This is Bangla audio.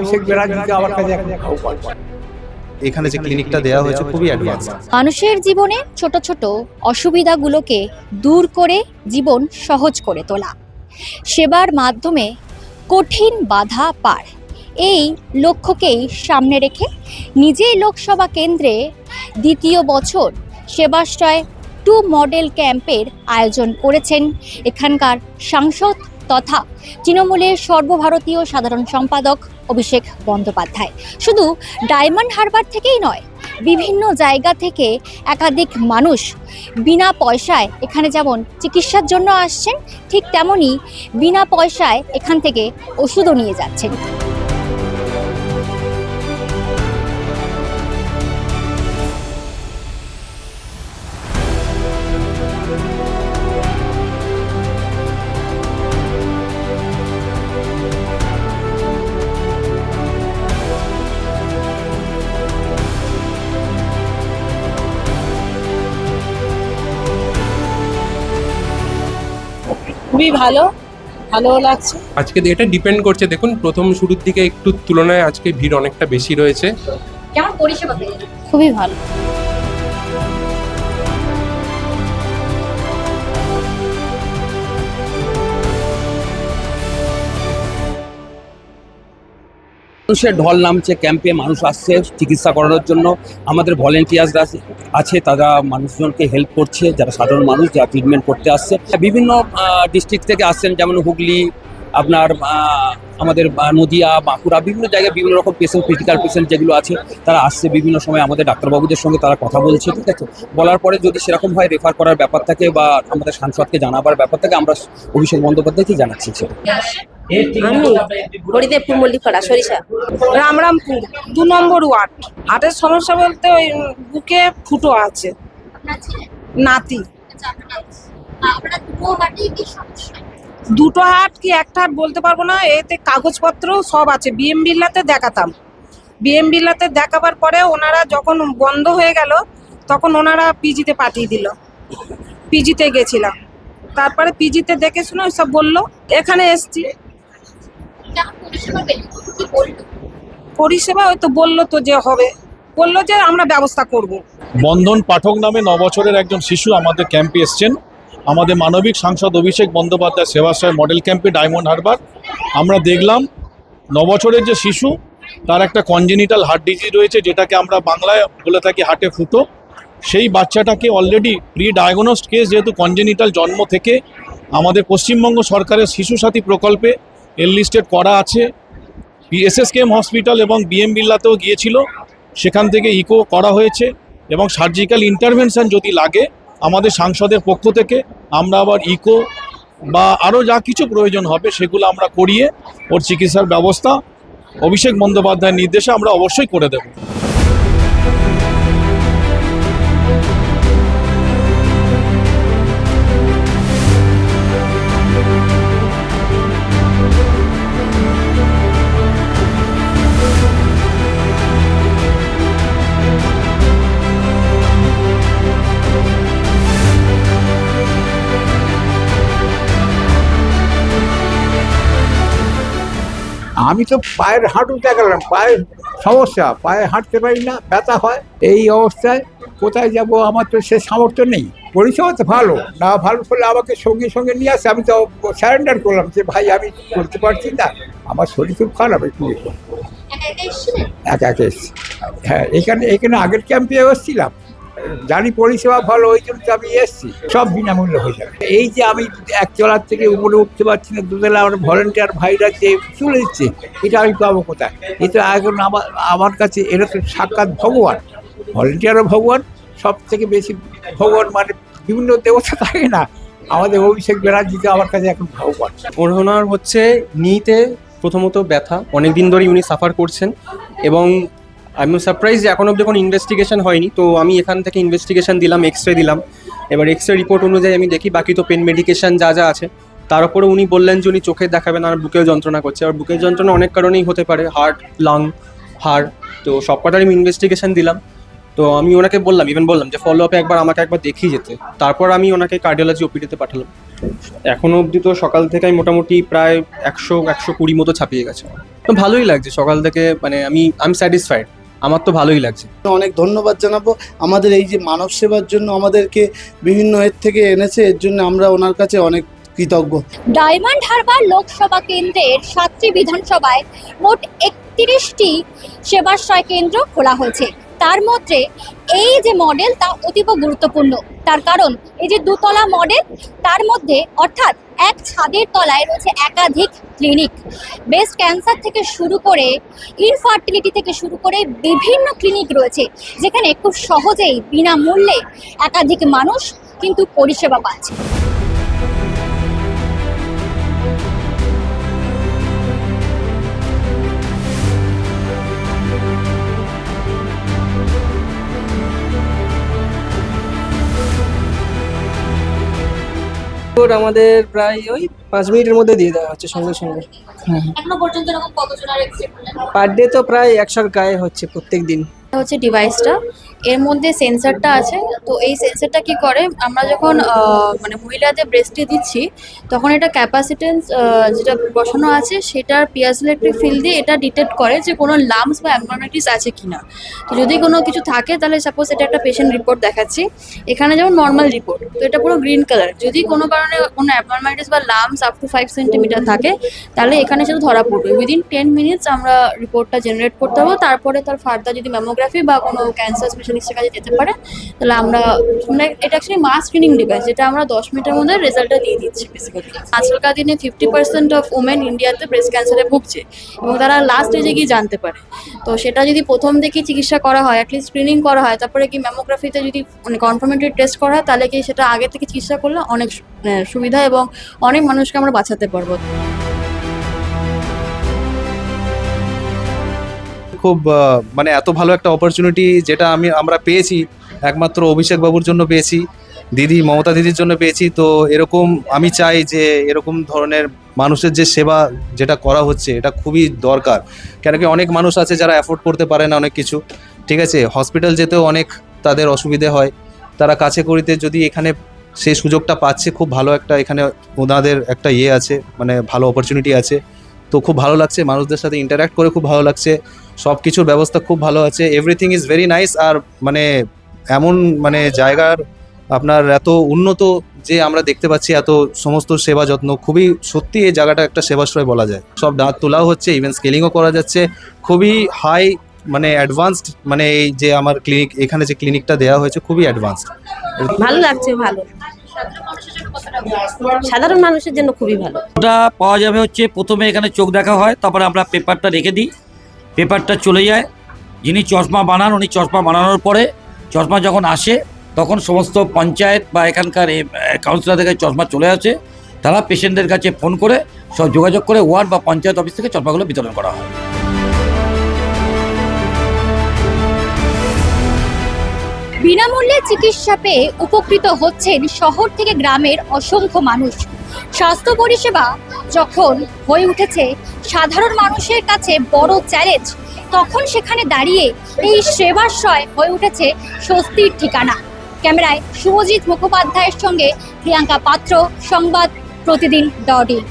অভিষেক ব্যানার্জিকে আমার কাছে এখন ভগবান। এখানে যে ক্লিনিকটা দেওয়া হয়েছে খুবই অ্যাডভান্স। মানুষের জীবনে ছোট ছোট অসুবিধাগুলোকে দূর করে জীবন সহজ করে তোলা, সেবার মাধ্যমে কঠিন বাধা পার, এই লক্ষ্যকেই সামনে রেখে নিজেই লোকসভা কেন্দ্রে দ্বিতীয় বছর সেবাশ্রয় 2 মডেল ক্যাম্পের আয়োজন করেছেন এখানকার সাংসদ তথা তৃণমূলের সর্বভারতীয় সাধারণ সম্পাদক অভিষেক বন্দ্যোপাধ্যায়। শুধু ডায়মন্ড হারবার থেকেই নয়, বিভিন্ন জায়গা থেকে একাধিক মানুষ বিনা পয়সায় এখানে যেমন চিকিৎসার জন্য আসছেন, ঠিক তেমনই বিনা পয়সায় এখান থেকে ওষুধও নিয়ে যাচ্ছেন। খুবই ভালো লাগছে। আজকে এটা ডিপেন্ড করছে, দেখুন প্রথম শুরুর দিকে একটু তুলনায় আজকে ভিড় অনেকটা বেশি রয়েছে। কেমন পরিষেবা পেলেন? খুবই ভালো। মানুষের ঢল নামছে ক্যাম্পে, মানুষ আসছে চিকিৎসা করানোর জন্য। আমাদের ভলেন্টিয়ার্সরা আছে, তারা মানুষজনকে হেল্প করছে, যারা সাধারণ মানুষ যারা ট্রিটমেন্ট করতে আসছে। বিভিন্ন ডিস্ট্রিক্ট থেকে আসছেন, যেমন হুগলি, আপনার আমাদের নদিয়া, বাঁকুড়া, বিভিন্ন জায়গায় বিভিন্ন রকম পেশেন্ট, ক্রিটিক্যাল পেশেন্ট যেগুলো আছে তারা আসছে। বিভিন্ন সময় আমাদের ডাক্তারবাবুদের সঙ্গে তারা কথা বলছে, ঠিক আছে। বলার পরে যদি সেরকম হয় রেফার করার ব্যাপার থাকে বা আমাদের সাংসদকে জানাবার ব্যাপার থাকে, আমরা অভিষেক বন্দ্যোপাধ্যায়কে জানাচ্ছি। আমি হরিদেবপুর মল্লিকপাড়া সরিষা, রামরামপুর 2 নম্বর ওয়ার্ড। হার্টের সমস্যা বলতে ওই বুকে ফুটো আছে, নাতি। দুটো হাট কি একটা হাট বলতে পারবো না, এতে কাগজপত্র সব আছে। বিএম বিড়লাতে দেখাতাম, বিএম বিড়লাতে দেখাবার পরে ওনারা যখন বন্ধ হয়ে গেল তখন ওনারা পিজিতে পাঠিয়ে দিল। পিজিতে গেছিলাম, তারপরে পিজিতে দেখে শুনে সব বললো, এখানে এসছি। পরিষেবা ওই তো বললো তো যে হবে, বললো যে আমরা ব্যবস্থা করব। বন্ধন পাঠক নামে 9 বছরের একজন শিশু আমাদের ক্যাম্পে এসছেন। আমাদের মানবিক সাংসদ অভিষেক বন্দ্যোপাধ্যায় সেবাশ্রয় মডেল ক্যাম্পে ডায়মন্ড হারবার। আমরা দেখলাম 9 বছরের যে শিশু, তার একটা কনজেনিটাল হার্ট ডিজিজ রয়েছে, যেটাকে আমরা বাংলায় বলে থাকি হার্টে ফুটো। সেই বাচ্চাটাকে অলরেডি প্রি ডায়াগনোসড কেস, যেহেতু কনজেনিটাল জন্ম থেকে আমাদের পশ্চিমবঙ্গ সরকারের শিশু সাথী প্রকল্পে এনলিস্টেড করা আছে। এসএসকেএম হসপিটাল এবং বিএম বিড়লাতেও গিয়েছিল, সেখান থেকে ইকো করা হয়েছে এবং সার্জিক্যাল ইন্টারভেনশন যদি লাগে আমাদের সাংসদের পক্ষ থেকে আমরা আবার ইকো বা আরও যা কিছু প্রয়োজন হবে সেগুলো আমরা করিয়ে ওর চিকিৎসার ব্যবস্থা অভিষেক বন্দ্যোপাধ্যায়ের নির্দেশে আমরা অবশ্যই করে দেব। আমি তো পায়ের হাঁটু দেখালাম, পায়ের সমস্যা, পায়ে হাঁটতে পারি না, ব্যথা হয়। এই অবস্থায় কোথায় যাব? আমার তো সে সামর্থ্য নেই। পরিষেবা তো ভালো না, ভালো করলে আমাকে সঙ্গে সঙ্গে নিয়ে আসে। আমি তো স্যারেন্ডার করলাম যে ভাই আমি করতে পারছি না, আমার শরীর খুব খারাপ, একটু একা একা এসছি। হ্যাঁ, এখানে আগের ক্যাম্পে এসেছিলাম, জানি পরিষেবা ভালো, ওই জন্য তো আমি এসছি। সব বিনামূল্য হয়ে যাবে। এই যে আমি 1 তলার থেকে উপরে উঠতে পারছি না, 2 তলা আমার ভলেন্টিয়ার ভাইরা যে চলে দিচ্ছে, এটা আমি পাবো কোথায়? এটা এখন আমার কাছে এটা তো সাক্ষাৎ ভগবান। ভলেন্টিয়ারও ভগবান, সব থেকে বেশি ভগবান মানে বিভিন্ন দেবতা থাকে না, আমাদের অভিষেক ব্যানার্জিকে আমার কাছে এখন ভগবান। ওনার হচ্ছে নিতে প্রথমত ব্যথা, অনেকদিন ধরে উনি সাফার করছেন এবং আমি সারপ্রাইজ যে এখন অব্দি কোনো ইনভেস্টিগেশন হয়নি। তো আমি এখান থেকে ইনভেস্টিগেশন দিলাম, এক্সরে দিলাম। এবার এক্সরে রিপোর্ট অনুযায়ী আমি দেখি, বাকি তো পেন মেডিকেশন যা যা আছে। তার উপরে উনি বললেন যে উনি চোখে দেখাবেন, আর বুকেও যন্ত্রণা করছে। আর বুকের যন্ত্রণা অনেক কারণেই হতে পারে, হার্ট, লাং, হাড়। তো সব কটার আমি ইনভেস্টিগেশন দিলাম। তো আমি ওনাকে বললাম, ইভেন বললাম যে ফলো আপে আমাকে একবার দেখিয়ে যেতে। তারপর আমি ওনাকে কার্ডিওলজি ওপিডিতে পাঠালাম। এখনও অবধি তো সকাল থেকে আমি মোটামুটি প্রায় 100-120 মতো ছাপিয়ে গেছে। তো ভালোই লাগছে সকাল থেকে, মানে আমি স্যাটিসফাইড, আমার তো ভালোই লাগছে। অনেক ধন্যবাদ জানাবো আমাদের এই যে মানব সেবার জন্য আমাদেরকে বিভিন্ন এর থেকে এনেছে, এর জন্য আমরা ওনার কাছে অনেক কৃতজ্ঞ। ডায়মন্ড হারবার লোকসভা কেন্দ্রের 7টি বিধানসভায় মোট 31টি সেবাশ্রয় কেন্দ্র খোলা হয়েছে। তার মধ্যে এই যে মডেল তা অতীব গুরুত্বপূর্ণ, তার কারণ এই যে দুতলা মডেল, তার মধ্যে অর্থাৎ এক ছাদের তলায় রয়েছে একাধিক ক্লিনিক। ব্রেস্ট ক্যান্সার থেকে শুরু করে ইনফার্টিলিটি থেকে শুরু করে বিভিন্ন ক্লিনিক রয়েছে, যেখানে খুব সহজেই বিনামূল্যে একাধিক মানুষ কিন্তু পরিষেবা পাচ্ছে। আমাদের প্রায় ওই 5 মিনিটের মধ্যে দিয়ে দেওয়া হচ্ছে সঙ্গে সঙ্গে। এখনো পর্যন্ত এরকম কতজনের এক্সরে করলেন? পার ডে তো প্রায় 100-র গায়ে হচ্ছে প্রত্যেক দিন। হচ্ছে ডিভাইসটা, এর মধ্যে সেন্সরটা আছে। তো এই সেন্সরটা কি করে, আমরা যখন মানে মহিলাদের ব্রেস্টে দিচ্ছি তখন এটা ক্যাপাসিটেন্স যেটা বসানো আছে সেটার পিয়াজোইলেক্ট্রিক ফিল্ড দিয়ে এটা ডিটেক্ট করে যে কোনো লাম্পস বা অ্যাবনর্মালিটিস আছে কিনা। তো যদি কোনো কিছু থাকে তাহলে সাপোজ এটা একটা পেশেন্ট রিপোর্ট দেখাচ্ছি, এখানে যেমন নর্মাল রিপোর্ট, তো এটা পুরো গ্রিন কালার। যদি কোনো কারণে কোনো অ্যাবনর্মালিটিস বা লাম্পস আপ টু 5 সেন্টিমিটার থাকে তাহলে এখানে সেটা ধরা পড়বে। উইদিন 10 মিনিটস আমরা রিপোর্টটা জেনারেট করতে হবে। তারপরে তার ফার্দার যদি ম্যামোগ্রাফি বা কোনো ক্যান্সার স্পেশালিস্টের কাছে যেতে পারে তাহলে আমরা, মানে এটা অ্যাকচুয়ালি মাস স্ক্রিনিং ডিভাইস, যেটা আমরা 10 মিনিটের মধ্যে রেজাল্টটা দিয়ে দিচ্ছি বেসিক্যালি। আজকালকার দিনে 50% অফ উমেন ইন্ডিয়াতে ব্রেস্ট ক্যান্সারে ভুগছে এবং তারা লাস্ট স্টেজে গিয়ে জানতে পারে। তো সেটা যদি প্রথম থেকেই চিকিৎসা করা হয়, অ্যাটলিস্ট স্ক্রিনিং করা হয়, তারপরে কি ম্যামোগ্রাফিতে যদি মানে কনফার্মেটরি টেস্ট করা হয়, তাহলে কি সেটা আগে থেকে চিকিৎসা করলে অনেক সুবিধা এবং অনেক মানুষকে আমরা বাঁচাতে পারবো। খুব মানে এত ভালো একটা অপরচুনিটি যেটা আমরা পেয়েছি একমাত্র অভিষেক বাবুর জন্য পেয়েছি, দিদি মমতা দিদির জন্য পেয়েছি। তো এরকম আমি চাই যে এরকম ধরনের মানুষের যে সেবা যেটা করা হচ্ছে এটা খুবই দরকার। কেন কি অনেক মানুষ আছে যারা অ্যাফোর্ড করতে পারে না অনেক কিছু, ঠিক আছে, হসপিটাল যেতেও অনেক তাদের অসুবিধে হয়। তারা কাছে করিতে যদি এখানে সেই সুযোগটা পাচ্ছে, খুব ভালো একটা এখানে ওনাদের একটা আছে, মানে ভালো অপরচুনিটি আছে। তো খুব ভালো লাগছে, মানুষদের সাথে ইন্টারঅ্যাক্ট করে খুব ভালো লাগছে। সব কিছুর ব্যবস্থা খুব ভালো আছে, এভরিথিং ইজ ভেরি নাইস। আর মানে এমন মানে জায়গার আপনার এত উন্নত যে আমরা দেখতে পাচ্ছি, এত সমস্ত সেবা যত্ন, খুবই সত্যি এই জায়গাটা একটা সেবাশ্রয় বলা যায়। সব দাঁত তোলাও হচ্ছে, ইভেন স্কেলিংও করা যাচ্ছে, খুবই হাই মানে অ্যাডভান্সড। মানে এই যে আমার ক্লিনিক, এখানে যে ক্লিনিকটা দেওয়া হয়েছে খুবই অ্যাডভান্সড। ভালো লাগছে, ভালো, সাধারণ মানুষের জন্য খুবই ভালো। ওটা পাওয়া যাবে হচ্ছে প্রথমে এখানে চোখ দেখা হয়, তারপরে আমরা পেপারটা রেখে দিই, পেপারটা চলে যায়। যিনি চশমা বানান উনি চশমা বানানোর পরে চশমা যখন আসে তখন সমস্ত পঞ্চায়েত বা এখানকার কাউন্সিলর থেকে চশমা চলে আসে, তারা পেশেন্টদের কাছে ফোন করে সব যোগাযোগ করে ওয়ার্ড বা পঞ্চায়েত অফিস থেকে চশমাগুলো বিতরণ করা হয়। বিনামূল্যে চিকিৎসা পেয়ে উপকৃত হচ্ছেন শহর থেকে গ্রামের অসংখ্য মানুষ। স্বাস্থ্য পরিষেবা যখন হয়ে উঠেছে সাধারণ মানুষের কাছে বড় চ্যালেঞ্জ, তখন সেখানে দাঁড়িয়ে এই সেবাশ্রয় হয়ে উঠেছে স্বস্তির ঠিকানা। ক্যামেরায় শুভজিৎ মুখোপাধ্যায়ের সঙ্গে প্রিয়াঙ্কা পাত্র, সংবাদ প্রতিদিন .in।